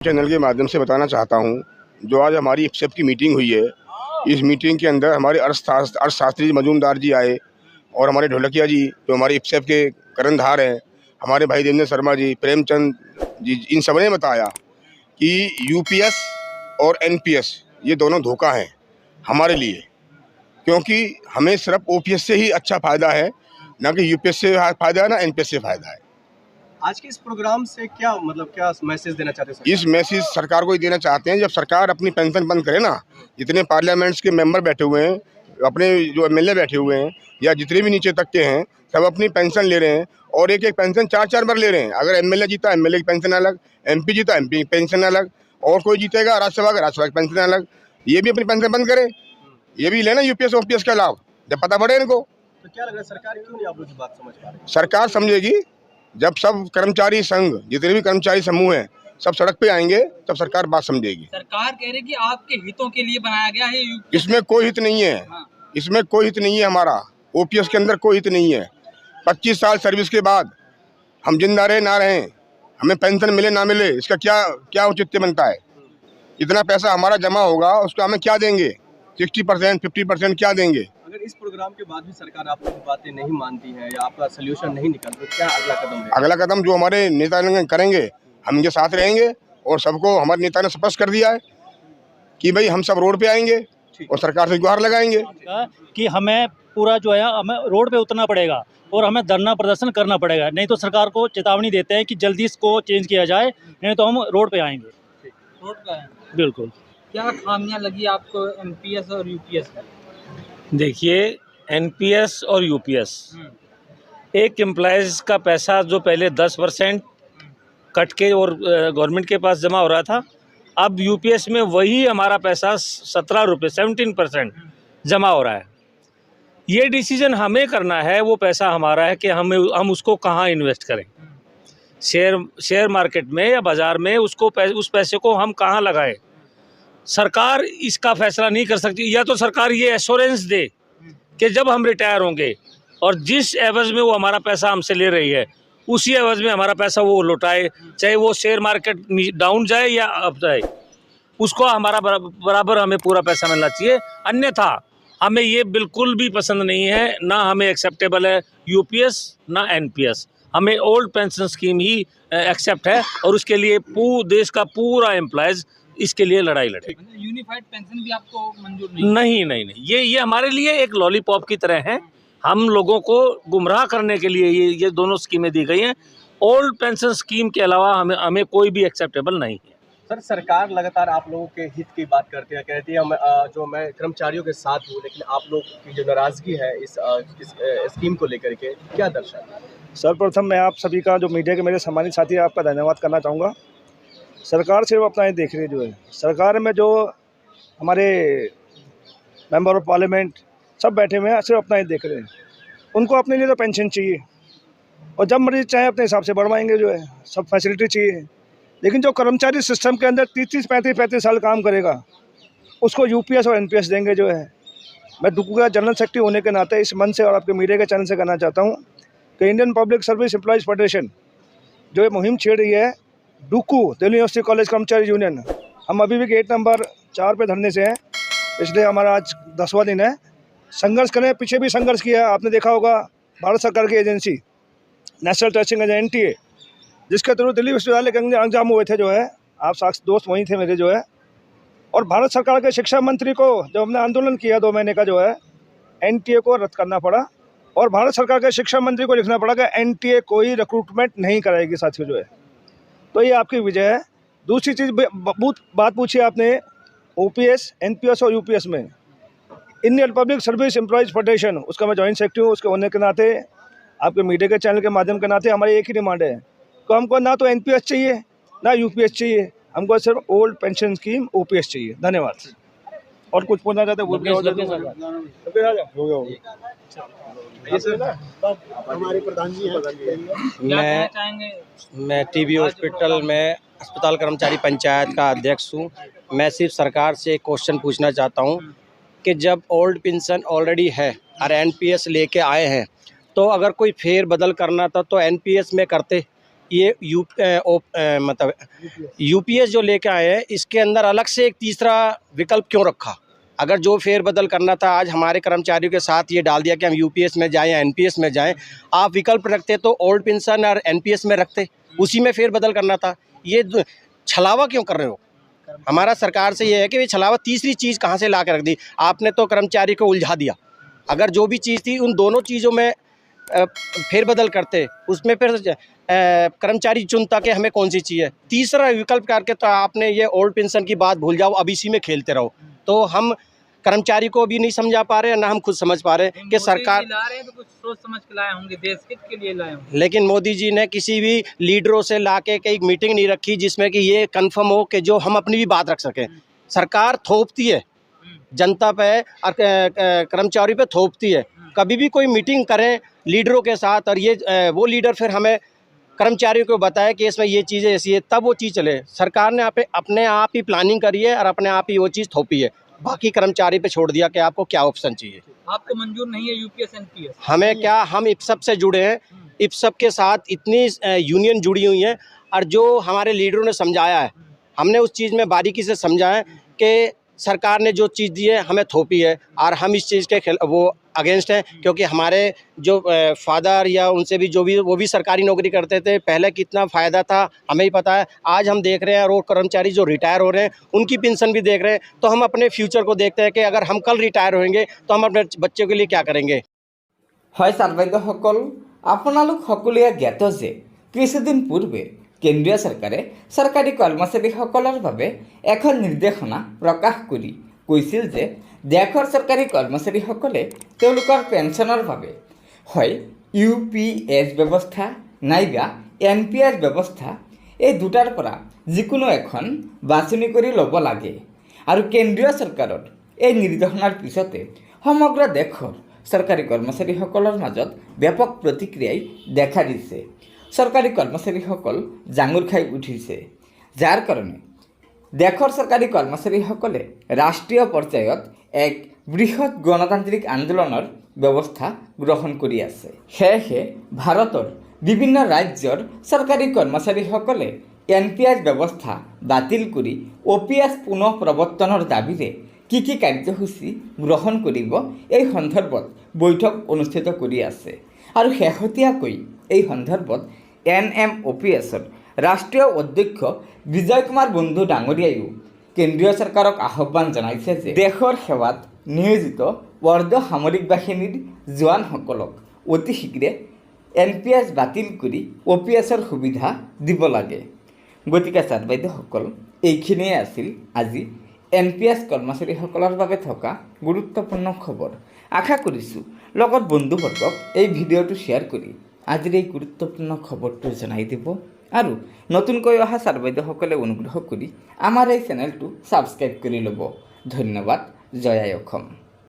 Channel के माध्यम से बताना चाहता हूं, जो आज हमारी इप्सेप की मीटिंग हुई है, इस मीटिंग के अंदर हमारे अर्थशास्त्री मजूमदार जी आए और हमारे ढोलकिया जी जो हमारे इप्सेप के कर्णधार हैं, हमारे भाई देवेंद्र शर्मा जी, प्रेमचंद जी, इन सब ने बताया कि यूपीएस और एनपीएस ये दोनों धोखा है हमारे लिए, क्योंकि हमें सिर्फ ओपीएस से ही अच्छा फ़ायदा है, ना कि यूपीएस से फ़ायदा है ना एनपीएस से फ़ायदा है। आज के इस प्रोग्राम से क्या मैसेज देना चाहते हैं? इस मैसेज सरकार को ही देना चाहते हैं, जब सरकार अपनी पेंशन बंद करे ना, जितने पार्लियामेंट्स के मेंबर बैठे हुए हैं, अपने जो एमएलए बैठे हुए हैं या जितने भी नीचे तक के हैं, सब अपनी पेंशन ले रहे हैं और एक एक पेंशन 4-4 बार ले रहे हैं। अगर एमएलए जीता एमएलए की पेंशन अलग, एमपी जीता एमपी की पेंशन अलग, और कोई जीतेगा राज्यसभा का राज्यसभा की पेंशन अलग। ये भी अपनी पेंशन बंद करे, ये भी लेना यूपीएस ओपीएस का लाभ, जब पता पड़े इनको। तो क्या लग रहा है सरकार क्यों नहीं आप लोग की बात समझ पा रही है? सरकार समझेगी जब सब कर्मचारी संघ, जितने भी कर्मचारी समूह हैं, सब सड़क पे आएंगे, तब सरकार बात समझेगी। सरकार कह रही कि आपके हितों के लिए बनाया गया है। इसमें कोई हित नहीं है। हाँ। इसमें कोई हित नहीं है हमारा। ओपीएस के अंदर कोई हित नहीं है। 25 साल सर्विस के बाद हम जिंदा रहे ना रहे, हमें पेंशन मिले ना मिले, इसका क्या औचित्य बनता है? इतना पैसा हमारा जमा होगा, उसका हमें क्या देंगे? 60% 50% क्या देंगे? अगर इस प्रोग्राम के बाद भी सरकार आप लोग की बातें नहीं मानती है या आपका सोल्यूशन नहीं निकल, तो क्या अगला कदम है? अगला कदम जो हमारे नेता करेंगे, हम इनके साथ रहेंगे, और सबको हमारे नेता ने स्पष्ट कर दिया है कि भाई हम सब रोड पे आएंगे और सरकार से गुहार लगाएंगे कि हमें पूरा जो है हमें रोड पे उतरना पड़ेगा और हमें धरना प्रदर्शन करना पड़ेगा, नहीं तो सरकार को चेतावनी देते हैं कि जल्दी इसको चेंज किया जाए, नहीं तो हम रोड पे आएंगे। रोड का है। बिल्कुल। क्या खामियां लगी आपको एनपीएस और यूपीएस में? देखिए, एनपीएस और यूपीएस, एक एम्प्लॉयज़ का पैसा जो पहले 10% कट के और गवर्नमेंट के पास जमा हो रहा था, अब यूपीएस में वही हमारा पैसा 17 रुपये 17% जमा हो रहा है। ये डिसीजन हमें करना है, वो पैसा हमारा है कि हम उसको कहाँ इन्वेस्ट करें, शेयर मार्केट में या बाज़ार में, उस पैसे को हम कहाँ लगाएं। सरकार इसका फैसला नहीं कर सकती। या तो सरकार ये एश्योरेंस दे कि जब हम रिटायर होंगे और जिस एवज में वो हमारा पैसा हमसे ले रही है, उसी एवज में हमारा पैसा वो लौटाए, चाहे वो शेयर मार्केट डाउन जाए या अप जाए, उसको हमारा बराबर हमें पूरा पैसा मिलना चाहिए। अन्यथा हमें ये बिल्कुल भी पसंद नहीं है, ना हमें एक्सेप्टेबल है यूपीएस ना एनपीएस। हमें ओल्ड पेंशन स्कीम ही एक्सेप्ट है, और उसके लिए देश का पूरा एम्प्लॉयज़ इसके लिए लड़ाई लड़े। यूनिफाइड पेंशन भी आपको मंजूर नहीं? नहीं, ये हमारे लिए एक लॉलीपॉप की तरह है। हम लोगों को गुमराह करने के लिए ये दोनों स्कीमें दी गई हैं। ओल्ड पेंशन स्कीम के अलावा हमें कोई भी एक्सेप्टेबल नहीं है। सर, सरकार लगातार आप लोगों के हित की बात करती है, कहती है मैं कर्मचारियों के साथ हूँ, लेकिन आप लोग की जो नाराजगी है इस स्कीम को लेकर के, क्या दर्शाती है? सर्वप्रथम मैं आप सभी का, जो मीडिया के मेरे सम्मानित साथी, आपका धन्यवाद करना चाहूँगा। सरकार सिर्फ अपना ही देख रही है। जो है सरकार में जो हमारे मेंबर ऑफ पार्लियामेंट सब बैठे हुए हैं, सिर्फ अपना ही देख रहे हैं। उनको अपने लिए तो पेंशन चाहिए, और जब मर्जी चाहे अपने हिसाब से बढ़वाएंगे, जो है सब फैसिलिटी चाहिए। लेकिन जो कर्मचारी सिस्टम के अंदर 30-35 साल काम करेगा, उसको यूपीएस और एनपीएस देंगे। जो है मैं डुकू का जनरल सेक्रेटरी होने के नाते इस मंच से और आपके मीडिया के चैनल से कहना चाहता हूँ कि Indian public service employees federation जो ये मुहिम छेड़ रही है, डुकू दिल्ली यूनिवर्सिटी कॉलेज कर्मचारी यूनियन, हम अभी भी गेट नंबर 4 पे धरने से हैं। इसलिए हमारा आज 10वां दिन है। संघर्ष करें, पीछे भी संघर्ष किया। आपने देखा होगा भारत सरकार की agency national testing agency NTA, जिसके थ्रू दिल्ली विश्वविद्यालय के एग्जाम हुए थे। जो है आप साक्ष दोस्त वहीं थे मेरे। जो है और भारत सरकार के शिक्षा मंत्री को जब हमने आंदोलन किया 2 महीने का, जो है NTA को रद्द करना पड़ा, और भारत सरकार के शिक्षा मंत्री को लिखना पड़ा कि NTA कोई रिक्रूटमेंट नहीं कराएगी। साथियों, जो है तो ये आपकी विजय है। दूसरी चीज़ बात पूछी आपने, ओपीएस, एनपीएस और यूपीएस में Indian public service employees federation, उसका मैं जॉइंट सेक्रेटरी हूँ। उसके होने के नाते, आपके मीडिया के चैनल के माध्यम के नाते, हमारी एक ही डिमांड है कि हमको ना तो एनपीएस चाहिए ना यूपीएस चाहिए, हमको सिर्फ ओल्ड पेंशन स्कीम ओपीएस चाहिए। धन्यवाद। और कुछ पूछना चाहते हैं? हमारे प्रधान जी हैं। मैं टीबी हॉस्पिटल में अस्पताल कर्मचारी पंचायत का अध्यक्ष हूँ। मैं सिर्फ सरकार से एक क्वेश्चन पूछना चाहता हूँ कि जब ओल्ड पेंशन ऑलरेडी है और एनपीएस लेके आए हैं, तो अगर कोई फेर बदल करना था तो एनपीएस में करते, ये मतलब यूपीएस जो लेके आए हैं, इसके अंदर अलग से एक तीसरा विकल्प क्यों रखा? अगर जो फेरबदल करना था, आज हमारे कर्मचारियों के साथ ये डाल दिया कि हम यूपीएस में जाएं या एनपीएस में जाएं। आप विकल्प रखते तो ओल्ड पेंशन और एनपीएस में रखते, उसी में फेरबदल करना था। ये छलावा क्यों कर रहे हो? हमारा सरकार से ये है कि ये छलावा तीसरी चीज़ कहाँ से ला के रख दी? आपने तो कर्मचारी को उलझा दिया। अगर जो भी चीज़ थी उन दोनों चीज़ों में फेरबदल करते, उसमें फिर कर्मचारी चुनता कि हमें कौन सी चाहिए। तीसरा विकल्प करके तो आपने ये ओल्ड पेंशन की बात भूल जाओ, अब इसी में खेलते रहो। तो हम कर्मचारी को भी नहीं समझा पा रहे, ना हम खुद समझ पा रहे कि सरकार ला रहे हैं तो कुछ सोच समझ के लाए होंगे, देश हित के लिए लाए होंगे। लेकिन मोदी जी ने किसी भी लीडरों से लाके एक मीटिंग नहीं रखी जिसमें कि ये कंफर्म हो कि जो हम अपनी भी बात रख सकें। सरकार थोपती है जनता पे और कर्मचारी पे थोपती है। कभी भी कोई मीटिंग करें लीडरों के साथ और ये वो लीडर फिर हमें कर्मचारियों को बताए कि इसमें ये चीज़ें ऐसी है, तब वो चीज़ चले। सरकार ने अपने आप ही प्लानिंग करी है और अपने आप ही वो चीज़ थोपी है, बाकी कर्मचारी पे छोड़ दिया कि आपको क्या ऑप्शन चाहिए। आपको मंजूर नहीं है यूपीएस एनपीएस? हमें क्या, हम इप्सप से जुड़े हैं, इप्सप के साथ इतनी यूनियन जुड़ी हुई हैं और जो हमारे लीडरों ने समझाया है, हमने उस चीज़ में बारीकी से समझा है कि सरकार ने जो चीज़ दी है हमें थोपी है और हम इस चीज़ के वो अगेंस्ट हैं। क्योंकि हमारे जो फादर या उनसे भी जो भी वो भी सरकारी नौकरी करते थे, पहले कितना फ़ायदा था हमें ही पता है। आज हम देख रहे हैं और कर्मचारी जो रिटायर हो रहे हैं उनकी पेंशन भी देख रहे हैं, तो हम अपने फ्यूचर को देखते हैं कि अगर हम कल रिटायर होंगे तो हम अपने बच्चों के लिए क्या करेंगे। হয় ছাৰ বাইদেউসকল, আপোনালোক সকলোৱে জ্ঞাত যে কিছুদিন পূৰ্বে কেন্দ্ৰীয় চৰকাৰে চৰকাৰী কৰ্মচাৰীসকলৰ বাবে এখন নিৰ্দেশনা প্ৰকাশ কৰি কৈছিল যে দেশৰ চৰকাৰী কৰ্মচাৰীসকলে তেওঁলোকৰ পেঞ্চনৰ বাবে হয় ইউপিএছ ব্যৱস্থা নাইবা এনপিএছ ব্যৱস্থা এই দুটাৰ পৰা যিকোনো এখন বাছনি কৰি ল'ব লাগে। আৰু কেন্দ্ৰীয় চৰকাৰৰ এই নিৰ্দেশনাৰ পিছতে সমগ্ৰ দেশৰ চৰকাৰী কৰ্মচাৰীসকলৰ মাজত ব্যাপক প্ৰতিক্ৰিয়াই দেখা দিছে। চৰকাৰী কৰ্মচাৰীসকল জাঙুৰ খাই উঠিছে, যাৰ কাৰণে দেশৰ চৰকাৰী কৰ্মচাৰীসকলে ৰাষ্ট্ৰীয় পৰ্যায়ত এক বৃহৎ গণতান্ত্ৰিক আন্দোলনৰ ব্যৱস্থা গ্ৰহণ কৰি আছে। সেয়েহে ভাৰতৰ বিভিন্ন ৰাজ্যৰ চৰকাৰী কৰ্মচাৰীসকলে এনপিএছ ব্যৱস্থা বাতিল কৰি অপিএছ পুনৰ প্ৰৱৰ্তনৰ দাবীৰে কি কাৰ্যসূচী গ্ৰহণ কৰিব এই সন্দৰ্ভত বৈঠক অনুষ্ঠিত কৰি আছে। আৰু শেহতীয়াকৈ এই সন্দৰ্ভত NMOPSৰ ৰাষ্ট্ৰীয় অধ্যক্ষ বিজয় কুমাৰ বন্ধু ডাঙৰীয়াইও কেন্দ্ৰীয় চৰকাৰক আহ্বান জনাইছে যে দেশৰ সেৱাত নিয়োজিত অৰ্ধ সামৰিক বাহিনীৰ জোৱানসকলক অতি শীঘ্ৰে এনপিএছ বাতিল কৰি অপিএছৰ সুবিধা দিব লাগে। গতিকে ছাৰ বাইদেউসকল, এইখিনিয়ে আছিল আজি এনপিএছ কৰ্মচাৰীসকলৰ বাবে থকা গুৰুত্বপূৰ্ণ খবৰ। আশা কৰিছোঁ লগত বন্ধুবৰ্গক এই ভিডিঅ'টো শ্বেয়াৰ কৰি আজিৰ এই গুৰুত্বপূৰ্ণ খবৰটো জনাই দিব আৰু নতুনকৈ অহা ছাৰ বাইদেউসকলে অনুগ্ৰহ কৰি আমাৰ এই চেনেলটো ছাবস্ক্ৰাইব কৰি ল'ব। ধন্যবাদ। জয় আই অসম।